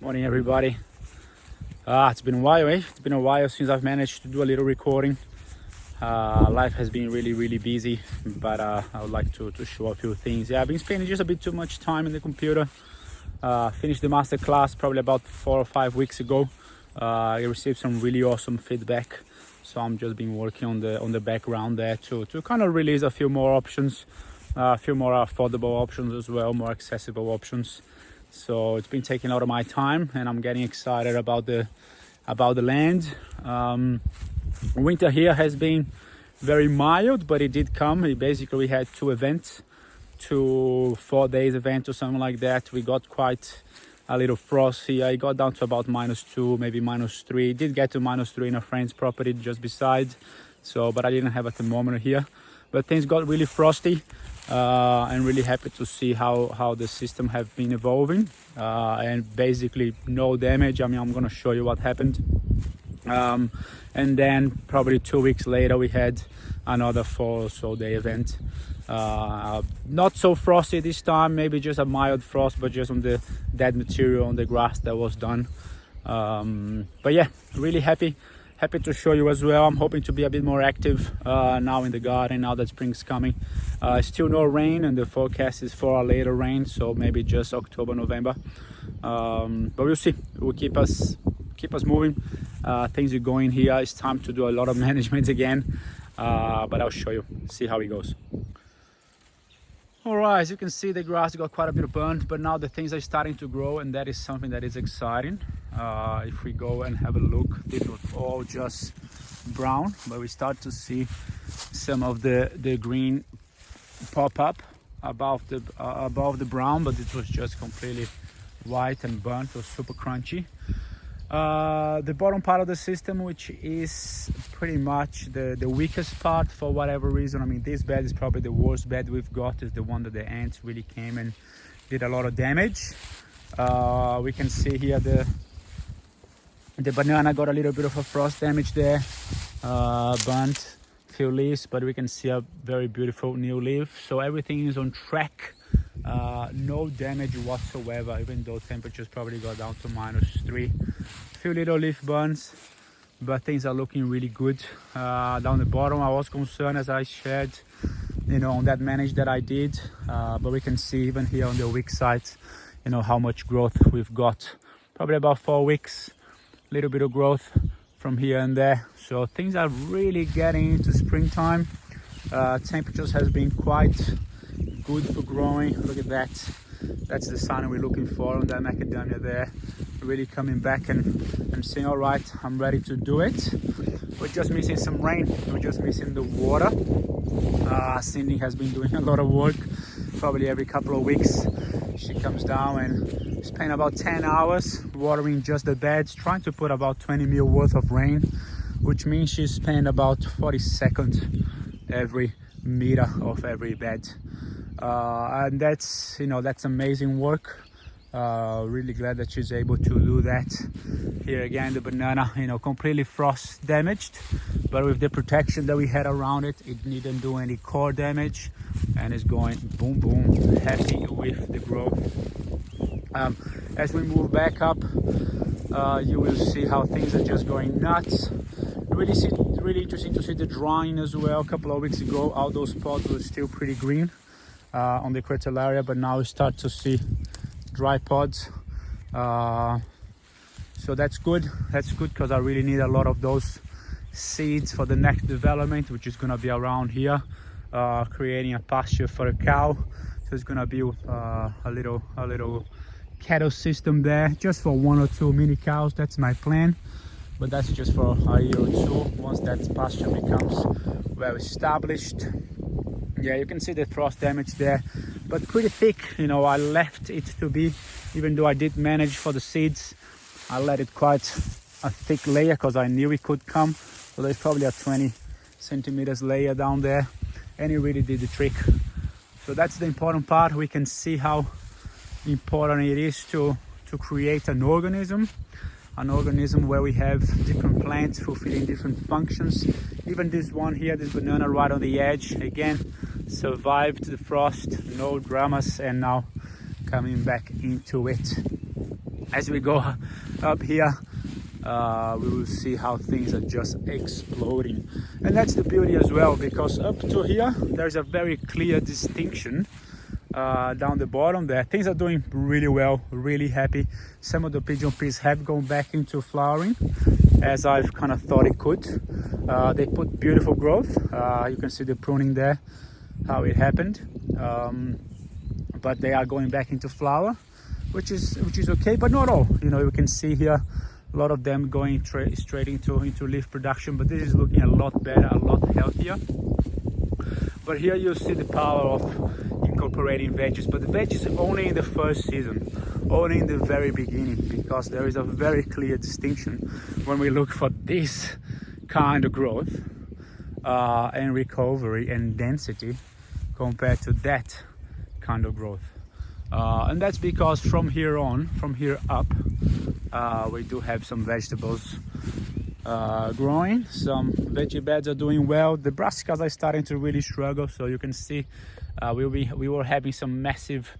Morning, everybody. It's been a while, eh? It's been a while since I've managed to do a little recording. Life has been really busy, but I would like to show a few things. Yeah, I've been spending just a bit too much time in the computer. Finished the master class probably about 4 or 5 weeks ago. I received some really awesome feedback, so I'm just been working on the background there to kind of release a few more options, a few more affordable options as well, more accessible options. So it's been taking a lot of my time, and I'm getting excited about the land. Winter here has been very mild, but it did come. We had 2 events, 2 4-day events or something like that. We got quite a little frost here. It got down to about -2, maybe -3. It did get to -3 in a friend's property just beside. So, but I didn't have a thermometer here. But things got really frosty. And really happy to see how the system have been evolving, and basically no damage. I mean, I'm going to show you what happened. And then probably 2 weeks later we had another 4 or so day event. Not so frosty this time, maybe just a mild frost, but just on the dead material on the grass that was done. But yeah, really happy to show you as well. I'm hoping to be a bit more active now in the garden, now that spring's coming. Still no rain, and the forecast is for a later rain, so maybe just October, November. But we'll see. It will keep us moving. Things are going here. It's time to do a lot of management again, but I'll show you, see how it goes. Alright, as you can see, the grass got quite a bit burnt, but now the things are starting to grow, and that is something that is exciting. If we go and have a look, it was all just brown, but we start to see some of the green pop up above the brown, but it was just completely white and burnt. It was super crunchy. The bottom part of the system, which is pretty much the weakest part for whatever reason. I mean, this bed is probably the worst bed we've got. Is the one that the ants really came and did a lot of damage. We can see here the banana got a little bit of a frost damage there, burnt few leaves, but we can see a very beautiful new leaf. So everything is on track. No damage whatsoever, even though temperatures probably got down to -3. Few little leaf burns, but things are looking really good. Down the bottom, I was concerned, as I shared, on that manage that I did, but we can see even here on the weak side, how much growth we've got. Probably about 4 weeks, little bit of growth from here and there. So things are really getting into springtime. Temperatures has been quite good for growing. Look at that. That's the sign we're looking for on that macadamia there. Really coming back and saying, all right, I'm ready to do it. We're just missing some rain. We're just missing the water. Cindy has been doing a lot of work. Probably every couple of weeks she comes down and spend about 10 hours watering just the beds, trying to put about 20 mil worth of rain, which means she spent about 40 seconds every meter of every bed. And that's amazing work. Really glad that she's able to do that. Here again, the banana, completely frost damaged, but with the protection that we had around it, it didn't do any core damage, and it's going boom boom. Happy with the growth. As we move back up, you will see how things are just going nuts. Really interesting to see the drying as well. A couple of weeks ago, all those pods were still pretty green on the Cretallaria, but now we start to see dry pods. So that's good. That's good, because I really need a lot of those seeds for the next development, which is going to be around here, creating a pasture for a cow. So it's going to be a little cattle system there, just for 1 or 2 mini cows. That's my plan, but that's just for a year or 2 once that pasture becomes well established. Yeah, you can see the frost damage there, but pretty thick. I left it to be, even though I did manage for the seeds, I let it quite a thick layer because I knew it could come. So there's probably a 20 centimeters layer down there, and it really did the trick. So that's the important part. We can see how important it is to create an organism where we have different plants fulfilling different functions. Even this one here, this banana right on the edge, again survived the frost, no dramas, and now coming back into it. as we go up here, we will see how things are just exploding. And that's the beauty as well, because up to here there's a very clear distinction down the bottom there. Things are doing really well, really happy. Some of the pigeon peas have gone back into flowering, as I've kind of thought it could. They put beautiful growth. You can see the pruning there, how it happened. But they are going back into flower, which is okay, but not all. You know, you can see here a lot of them going straight into leaf production, but this is looking a lot better, a lot healthier. But here you see the power of incorporating veggies, but the veggies only in the first season, only in the very beginning, because there is a very clear distinction when we look for this kind of growth and recovery and density compared to that kind of growth. And that's because from here up, we do have some vegetables growing. Some veggie beds are doing well. The brassicas are starting to really struggle, so you can see we were having some massive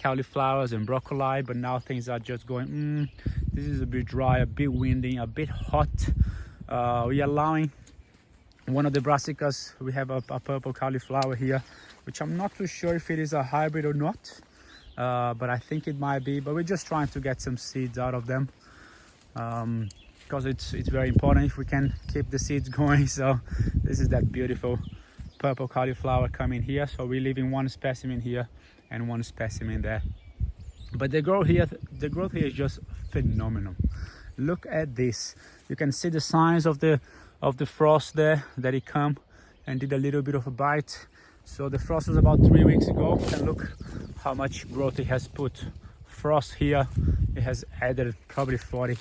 cauliflowers and broccoli, but now things are just going, this is a bit dry, a bit windy, a bit hot. We are allowing one of the brassicas, we have a purple cauliflower here, which I'm not too sure if it is a hybrid or not, but I think it might be. But we're just trying to get some seeds out of them, because it's very important if we can keep the seeds going. So this is that beautiful purple cauliflower coming here, so we're leaving one specimen here and one specimen there. But the growth here is just phenomenal. Look at this. You can see the signs of the frost there, that it come and did a little bit of a bite. So the frost was about 3 weeks ago, and look how much growth it has put. Frost here, it has added probably 40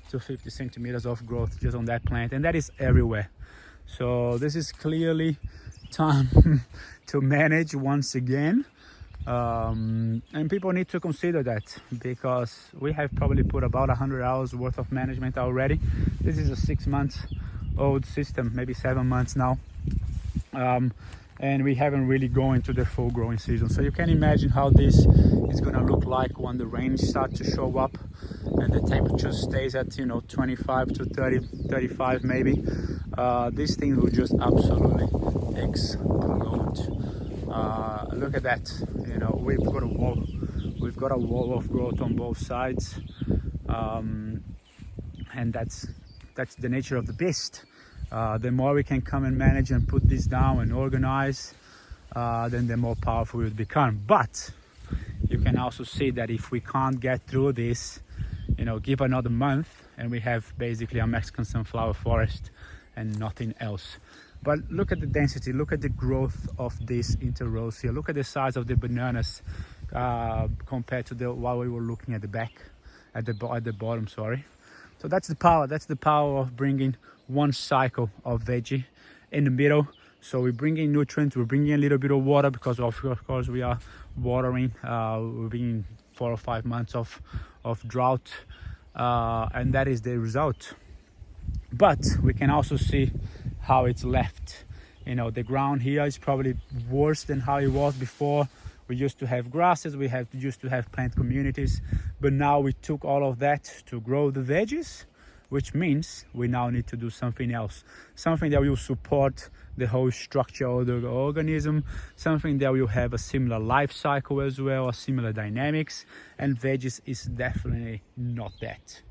to 50 centimeters of growth just on that plant, and that is everywhere. So this is clearly time to manage once again, and people need to consider that, because we have probably put about 100 hours worth of management already. This is a 6-month-old system, maybe 7 months now, and we haven't really gone into the full growing season. So you can imagine how this is going to look like when the rain starts to show up and the temperature stays at 25 to 30, 35 maybe. These things will just absolutely explode. Look at that. We've got a wall of growth on both sides, and that's the nature of the beast. The more we can come and manage and put this down and organize, then the more powerful it will become. But you can also see that if we can't get through this, give another month and we have basically a Mexican sunflower forest and nothing else. But look at the density, look at the growth of this interrows here. Look at the size of the bananas compared to while we were looking at the back, at the bottom, sorry. So that's the power of bringing one cycle of veggie in the middle. So we bring in nutrients, we're bringing a little bit of water, because of course we are watering. We've been 4 or 5 months of drought, and that is the result. But we can also see how it's left. The ground here is probably worse than how it was before. We used to have grasses, we used to have plant communities, but now we took all of that to grow the veggies, which means we now need to do something else, something that will support the whole structure of the organism, something that will have a similar life cycle as well, a similar dynamics, and veggies is definitely not that.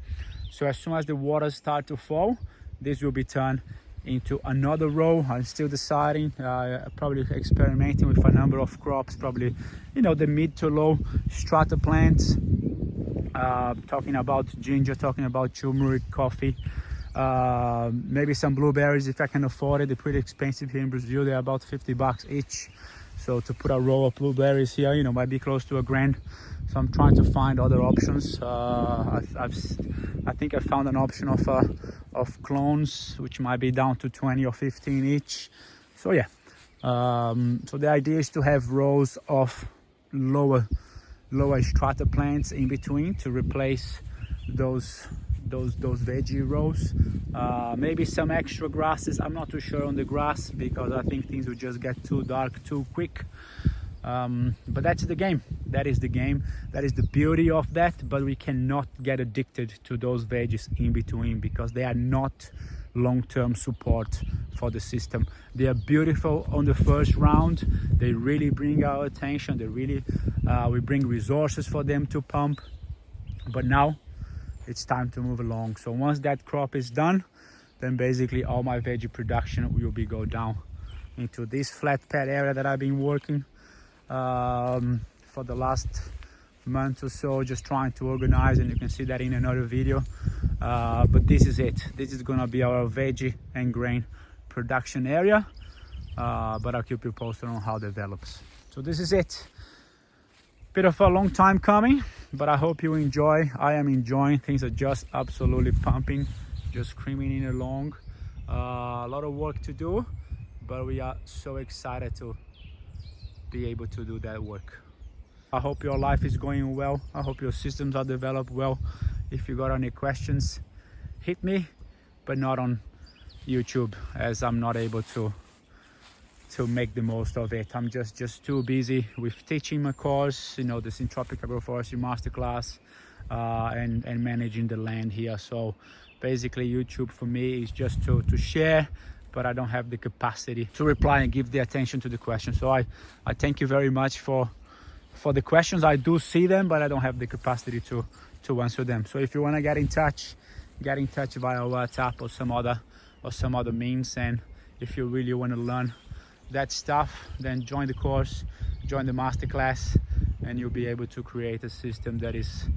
So as soon as the waters start to fall, this will be turned into another row. I'm still deciding, probably experimenting with a number of crops, probably the mid to low strata plants, talking about ginger, talking about turmeric, coffee, maybe some blueberries if I can afford it. They're pretty expensive here in Brazil. They're about $50 each. So to put a row of blueberries here, might be close to $1,000. So I'm trying to find other options. I think I found an option of clones, which might be down to 20 or 15 each. So yeah, so the idea is to have rows of lower strata plants in between to replace those veggie rows. Maybe some extra grasses. I'm not too sure on the grass, because I think things will just get too dark too quick. But that's the game. That is the game. That is the beauty of that. But we cannot get addicted to those veggies in between, because they are not long-term support for the system. They are beautiful on the first round. They really bring our attention. They really we bring resources for them to pump. But now it's time to move along. So once that crop is done, then basically all my veggie production will be go down into this flat pad area that I've been working for the last month or so, just trying to organize, and you can see that in another video. But this is it. This is gonna be our veggie and grain production area, but I'll keep you posted on how it develops. So this is it. Bit of a long time coming, but I hope you enjoy. I am enjoying. Things are just absolutely pumping, just screaming along. A lot of work to do, but we are so excited to be able to do that work. I hope your life is going well. I hope your systems are developed well. If you got any questions, hit me, but not on YouTube, as I'm not able to make the most of it. I'm just too busy with teaching my course, you know, the Syntropic Agroforestry Masterclass, and managing the land here. So basically YouTube for me is just to share, but I don't have the capacity to reply and give the attention to the questions. So I thank you very much for the questions. I do see them, but I don't have the capacity to answer them. So if you want to get in touch via WhatsApp or some other means, and if you really want to learn that stuff, then join the course, join the masterclass, and you'll be able to create a system that is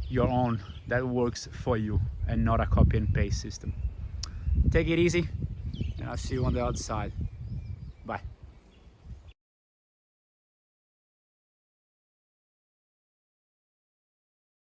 your own, that works for you, and not a copy and paste system. Take it easy, and I'll see you on the other side.